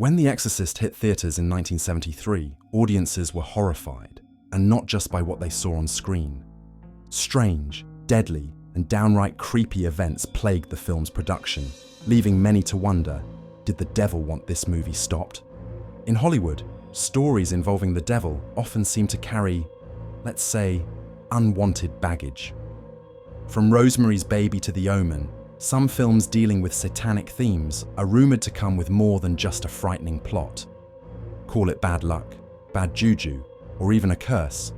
When The Exorcist hit theaters in 1973, audiences were horrified, and not just by what they saw on screen. Strange, deadly, and downright creepy events plagued the film's production, leaving many to wonder, did the devil want this movie stopped? In Hollywood, stories involving the devil often seem to carry, let's say, unwanted baggage. From Rosemary's Baby to The Omen, some films dealing with satanic themes are rumored to come with more than just a frightening plot. Call it bad luck, bad juju, or even a curse.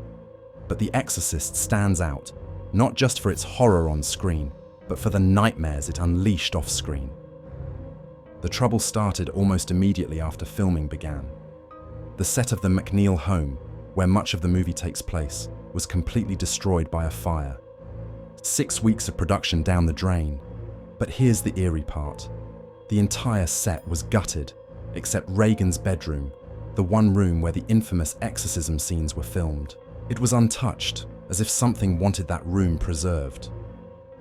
But The Exorcist stands out, not just for its horror on screen, but for the nightmares it unleashed off screen. The trouble started almost immediately after filming began. The set of the McNeil home, where much of the movie takes place, was completely destroyed by a fire. 6 weeks of production down the drain. But here's the eerie part. The entire set was gutted, except Reagan's bedroom, the one room where the infamous exorcism scenes were filmed. It was untouched, as if something wanted that room preserved.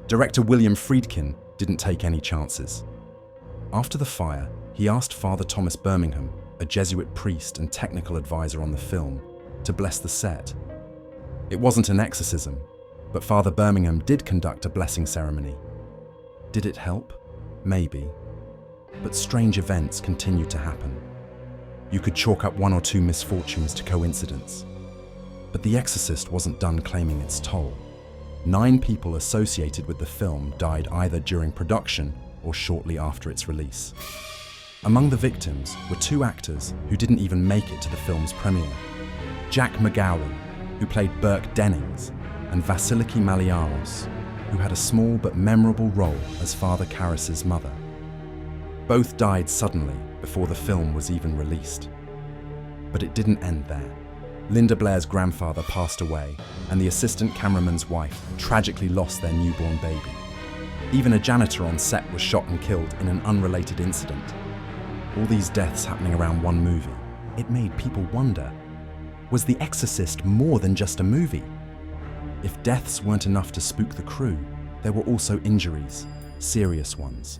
Director William Friedkin didn't take any chances. After the fire, he asked Father Thomas Birmingham, a Jesuit priest and technical advisor on the film, to bless the set. It wasn't an exorcism, but Father Birmingham did conduct a blessing ceremony. Did it help? Maybe. But strange events continued to happen. You could chalk up 1 or 2 misfortunes to coincidence. But The Exorcist wasn't done claiming its toll. 9 people associated with the film died either during production or shortly after its release. Among the victims were 2 actors who didn't even make it to the film's premiere. Jack McGowan, who played Burke Dennings, and Vasiliki Maliaros, who had a small but memorable role as Father Karras's mother. Both died suddenly before the film was even released. But it didn't end there. Linda Blair's grandfather passed away, and the assistant cameraman's wife tragically lost their newborn baby. Even a janitor on set was shot and killed in an unrelated incident. All these deaths happening around one movie, it made people wonder, was The Exorcist more than just a movie? If deaths weren't enough to spook the crew, there were also injuries, serious ones.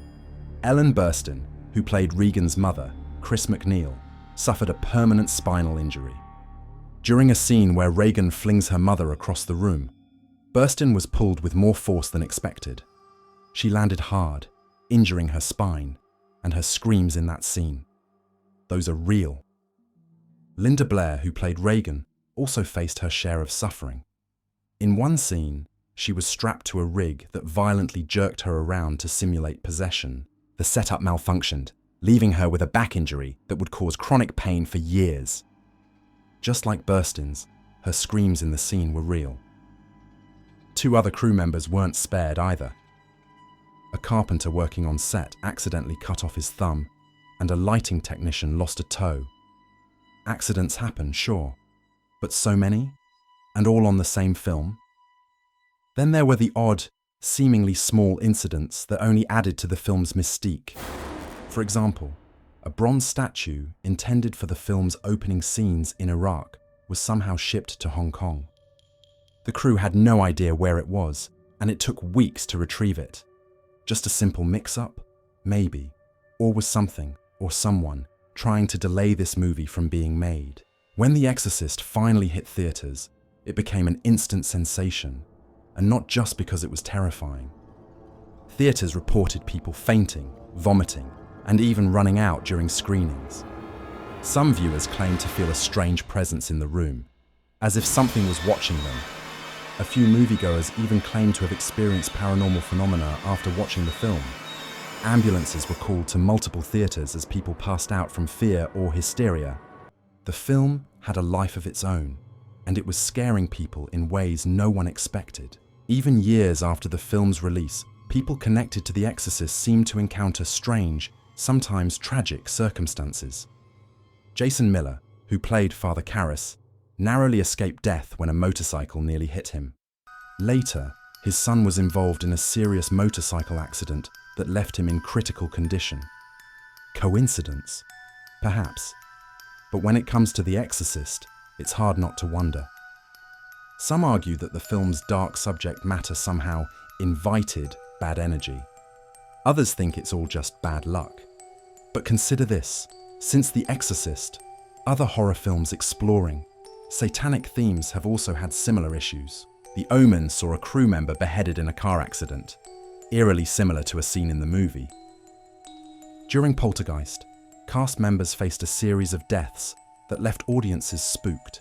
Ellen Burstyn, who played Regan's mother, Chris McNeil, suffered a permanent spinal injury. During a scene where Regan flings her mother across the room, Burstyn was pulled with more force than expected. She landed hard, injuring her spine, and her screams in that scene. Those are real. Linda Blair, who played Regan, also faced her share of suffering. In one scene, she was strapped to a rig that violently jerked her around to simulate possession. The setup malfunctioned, leaving her with a back injury that would cause chronic pain for years. Just like Burstyn's, her screams in the scene were real. 2 other crew members weren't spared either. A carpenter working on set accidentally cut off his thumb, and a lighting technician lost a toe. Accidents happen, sure, but so many? And all on the same film? Then there were the odd, seemingly small incidents that only added to the film's mystique. For example, a bronze statue intended for the film's opening scenes in Iraq was somehow shipped to Hong Kong. The crew had no idea where it was, and it took weeks to retrieve it. Just a simple mix-up? Maybe. Or was something, or someone, trying to delay this movie from being made? When The Exorcist finally hit theaters, it became an instant sensation, and not just because it was terrifying. Theaters reported people fainting, vomiting, and even running out during screenings. Some viewers claimed to feel a strange presence in the room, as if something was watching them. A few moviegoers even claimed to have experienced paranormal phenomena after watching the film. Ambulances were called to multiple theaters as people passed out from fear or hysteria. The film had a life of its own, and it was scaring people in ways no one expected. Even years after the film's release, people connected to The Exorcist seemed to encounter strange, sometimes tragic circumstances. Jason Miller, who played Father Karras, narrowly escaped death when a motorcycle nearly hit him. Later, his son was involved in a serious motorcycle accident that left him in critical condition. Coincidence? Perhaps. But when it comes to The Exorcist, it's hard not to wonder. Some argue that the film's dark subject matter somehow invited bad energy. Others think it's all just bad luck. But consider this. Since The Exorcist, other horror films exploring satanic themes have also had similar issues. The Omen saw a crew member beheaded in a car accident, eerily similar to a scene in the movie. During Poltergeist, cast members faced a series of deaths that left audiences spooked.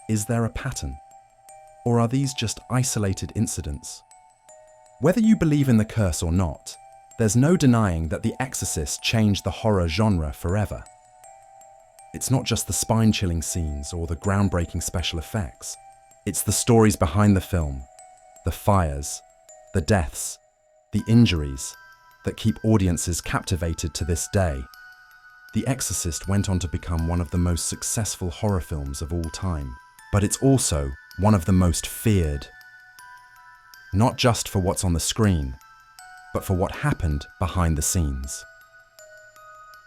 Is there a pattern? Or are these just isolated incidents? Whether you believe in the curse or not, there's no denying that The Exorcist changed the horror genre forever. It's not just the spine-chilling scenes or the groundbreaking special effects. It's the stories behind the film, the fires, the deaths, the injuries that keep audiences captivated to this day. The Exorcist went on to become one of the most successful horror films of all time, but it's also one of the most feared. Not just for what's on the screen, but for what happened behind the scenes.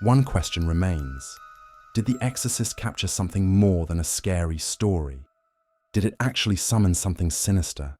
One question remains. Did The Exorcist capture something more than a scary story? Did it actually summon something sinister?